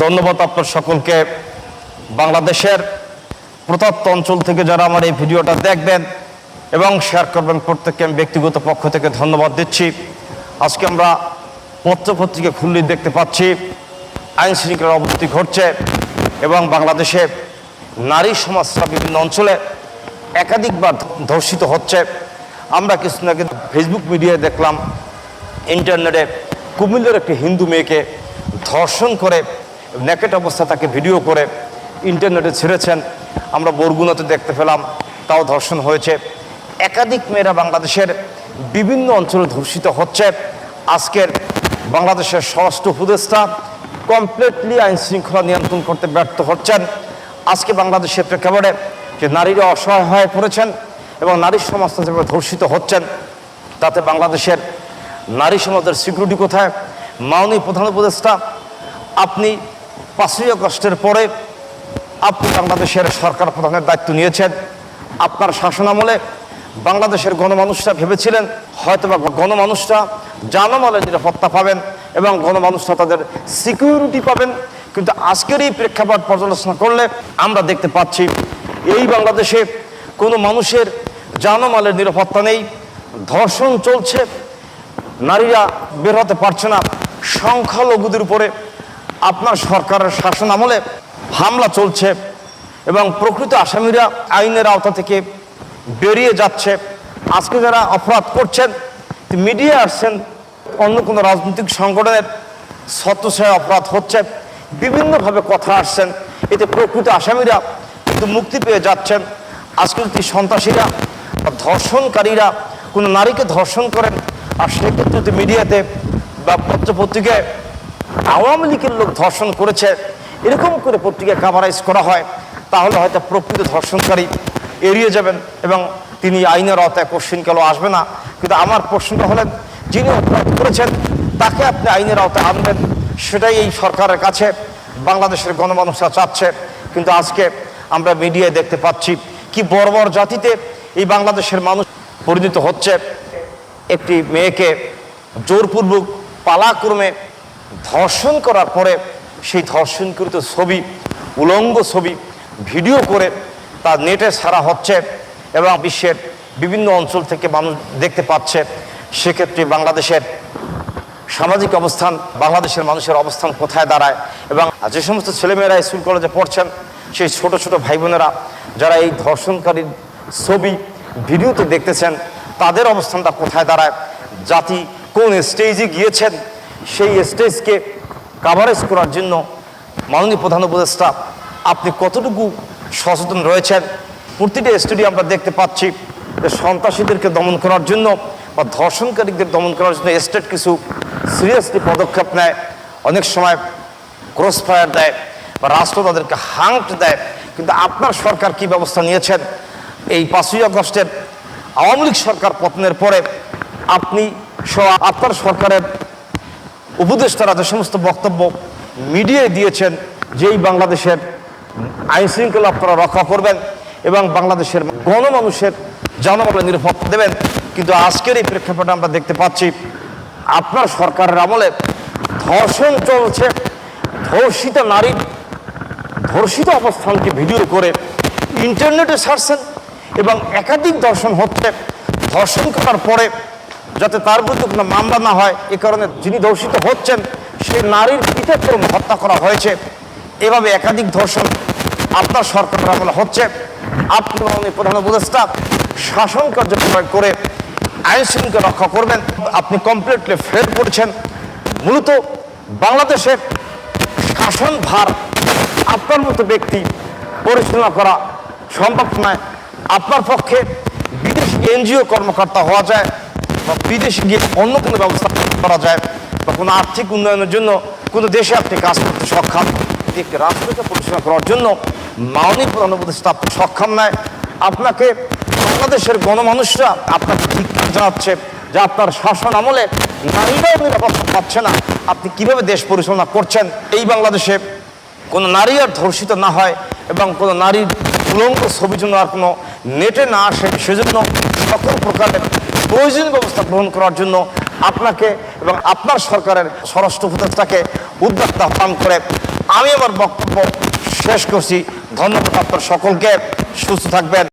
ধন্যবাদ আপনার সকলকে। বাংলাদেশের প্রত্যন্ত অঞ্চল থেকে যারা আমার এই ভিডিওটা দেখবেন এবং শেয়ার করবেন, প্রত্যেককে আমি ব্যক্তিগত পক্ষ থেকে ধন্যবাদ দিচ্ছি। আজকে আমরা পত্রপত্রিকা খুললেই দেখতে পাচ্ছি আইন শৃঙ্খলার অবনতি ঘটছে এবং বাংলাদেশে নারী সমাজরা বিভিন্ন অঞ্চলে একাধিকবার ধর্ষিত হচ্ছে। আমরা কিছুদিন আগে ফেসবুক মিডিয়ায় দেখলাম, ইন্টারনেটে কুমিল্লার একটি হিন্দু মেয়েকে ধর্ষণ করে নেকেট অবস্থা তাকে ভিডিও করে ইন্টারনেটে ছেড়েছেন। আমরা বরগুনাতে দেখতে পেলাম, তাও ধর্ষণ হয়েছে। একাধিক মেয়েরা বাংলাদেশের বিভিন্ন অঞ্চলে ধর্ষিত হচ্ছে। আজকের বাংলাদেশের স্বরাষ্ট্র উপদেষ্টা কমপ্লিটলি আইন শৃঙ্খলা নিয়ন্ত্রণ করতে ব্যর্থ হচ্ছেন। আজকে বাংলাদেশের প্রেক্ষাপটে যে নারীরা অসহায় হয়ে পড়েছেন এবং নারী সমাজটা যেভাবে ধর্ষিত হচ্ছেন, তাতে বাংলাদেশের নারী সমাজের সিকিউরিটি কোথায়? মাননীয় প্রধান উপদেষ্টা, আপনি 5ই আগস্টের পরে আপনি বাংলাদেশের সরকার প্রধানের দায়িত্ব নিয়েছেন। আপনার শাসনামলে বাংলাদেশের গণমানুষরা ভেবেছিলেন হয়তোবা গণমানুষরা জানমালের নিরাপত্তা পাবেন এবং গণমানুষরা তাদের সিকিউরিটি পাবেন, কিন্তু আজকের এই প্রেক্ষাপট পর্যালোচনা করলে আমরা দেখতে পাচ্ছি এই বাংলাদেশে কোনো মানুষের জানমালের নিরাপত্তা নেই। ধর্ষণ চলছে, নারীরা বের হতে পারছে না। সংখ্যালঘুদের উপরে আপনার সরকারের শাসন আমলে হামলা চলছে এবং প্রকৃত আসামিরা আইনের আওতা থেকে বেরিয়ে যাচ্ছে। আজকে যারা অপরাধ করছেন, মিডিয়া আসছেন, অন্য কোনো রাজনৈতিক সংগঠনের ছত্রছায়ায় অপরাধ হচ্ছে, বিভিন্নভাবে কথা আসছেন, এতে প্রকৃত আসামিরা কিন্তু মুক্তি পেয়ে যাচ্ছেন। আজকে যদি সন্ত্রাসীরা ধর্ষণকারীরা কোনো নারীকে ধর্ষণ করেন আর সেক্ষেত্রে যদি মিডিয়াতে বা পত্রপত্রিকায় আওয়ামী লীগের লোক ধর্ষণ করেছে এরকম করে পত্রিকায় কাভারাইজ করা হয়, তাহলে হয়তো প্রকৃত ধর্ষণকারী এড়িয়ে যাবেন এবং তিনি আইনের আওতায় কোশ্চিনকালও আসবে না। কিন্তু আমার প্রশ্নটা হলেন, যিনি অপরাধ করেছেন তাকে আপনি আইনের আওতায় আনবেন, সেটাই এই সরকারের কাছে বাংলাদেশের গণমানুষরা চাচ্ছে। কিন্তু আজকে আমরা মিডিয়ায় দেখতে পাচ্ছি কি বর্বর জাতিতে এই বাংলাদেশের মানুষ পরিণত হচ্ছে। একটি মেয়েকে জোরপূর্বক পালাক্রমে ধর্ষণ করার পরে সেই ধর্ষণকৃত ছবি, উলঙ্গ ছবি ভিডিও করে তা নেটে ছাড়া হচ্ছে এবং বিশ্বের বিভিন্ন অঞ্চল থেকে মানুষ দেখতে পাচ্ছে। সেক্ষেত্রে বাংলাদেশের সামাজিক অবস্থান, বাংলাদেশের মানুষের অবস্থান কোথায় দাঁড়ায় এবং যে সমস্ত ছেলেমেয়েরা স্কুল কলেজে পড়ছেন, সেই ছোট ছোট ভাই বোনেরা যারা এই ধর্ষণকারীর ছবি ভিডিওতে দেখতেছেন, তাদের অবস্থানটা কোথায় দাঁড়ায়? জাতি কোন স্টেজে গিয়েছেন, সেই স্টেজকে কাভারেজ করার জন্য মাননীয় প্রধান উপদেষ্টা আপনি কতটুকু সচেতন রয়েছেন? প্রতিটা স্টেজে আমরা দেখতে পাচ্ছি যে সন্ত্রাসীদেরকে দমন করার জন্য বা ধর্ষণকারীদের দমন করার জন্য স্টেট কিছু সিরিয়াসলি পদক্ষেপ নেয়, অনেক সময় ক্রস ফায়ার দেয় বা রাষ্ট্র তাদেরকে হাঙ্ট দেয়। কিন্তু আপনার সরকার কি ব্যবস্থা নিয়েছেন? এই 5ই আগস্টের আওয়ামী লীগ সরকার পতনের পরে আপনি আপনার সরকারের উপদেষ্টারা যে সমস্ত বক্তব্য মিডিয়ায় দিয়েছেন যে এই বাংলাদেশের আইন শৃঙ্খলা আপনারা রক্ষা করবেন এবং বাংলাদেশের গণমানুষের জনগণের নিরাপত্তা দেবেন, কিন্তু আজকের এই প্রেক্ষাপটে আমরা দেখতে পাচ্ছি আপনার সরকারের আমলে ধর্ষণ চলছে। ধর্ষিত নারীর ধর্ষিত অবস্থানকে ভিডিও করে ইন্টারনেটে ছাড়ছেন এবং একাধিক ধর্ষণ হচ্ছে। ধর্ষণ করার পরে যাতে তার বিরুদ্ধে কোনো মামলা না হয়, এ কারণে যিনি ধর্ষিত হচ্ছেন সেই নারীর পিতাক্রম হত্যা করা হয়েছে। এভাবে একাধিক ধর্ষণ আপনার সরকারের আমলে হচ্ছে। আপনি মাননীয় প্রধান উপদেষ্টা শাসন কার্য প্রয়োগ করে আইন শৃঙ্খলা রক্ষা করবেন, আপনি কমপ্লিটলি ফেল করেছেন। মূলত বাংলাদেশের শাসন ভার আপনার মতো ব্যক্তি পরিচালনা করা সম্ভব নয়। আপনার পক্ষে বিদেশি এনজিও কর্মকর্তা হওয়া যায় বা বিদেশে গিয়ে অন্য কোনো ব্যবস্থা করা যায় বা কোনো আর্থিক উন্নয়নের জন্য কোনো দেশে আপনি কাজ করতে সক্ষম। একটি রাষ্ট্রকে পরিচালনা করার জন্য মাননীয় প্রধান উপদেষ্টা আপনি সক্ষম নয়। আপনাকে বাংলাদেশের গণমানুষরা আপনাকে ধিক্কার জানাচ্ছে যে আপনার শাসন আমলে নারীরাও নিরাপত্তা পাচ্ছে না। আপনি কিভাবে দেশ পরিচালনা করছেন? এই বাংলাদেশে কোনো নারী আর ধর্ষিত না হয় এবং কোনো নারীর উলঙ্গ ছবি জন্য আর কোনো নেটে না আসে, সেজন্য সকল প্রকারের প্রয়োজনীয় ব্যবস্থা গ্রহণ করার জন্য আপনাকে এবং আপনার সরকারের স্বরাষ্ট্র উপদেষ্টাকে উদ্যোক্তা আহ্বান করে আমি আমার বক্তব্য শেষ করছি। ধন্যবাদ আপনার সকলকে। সুস্থ থাকবেন।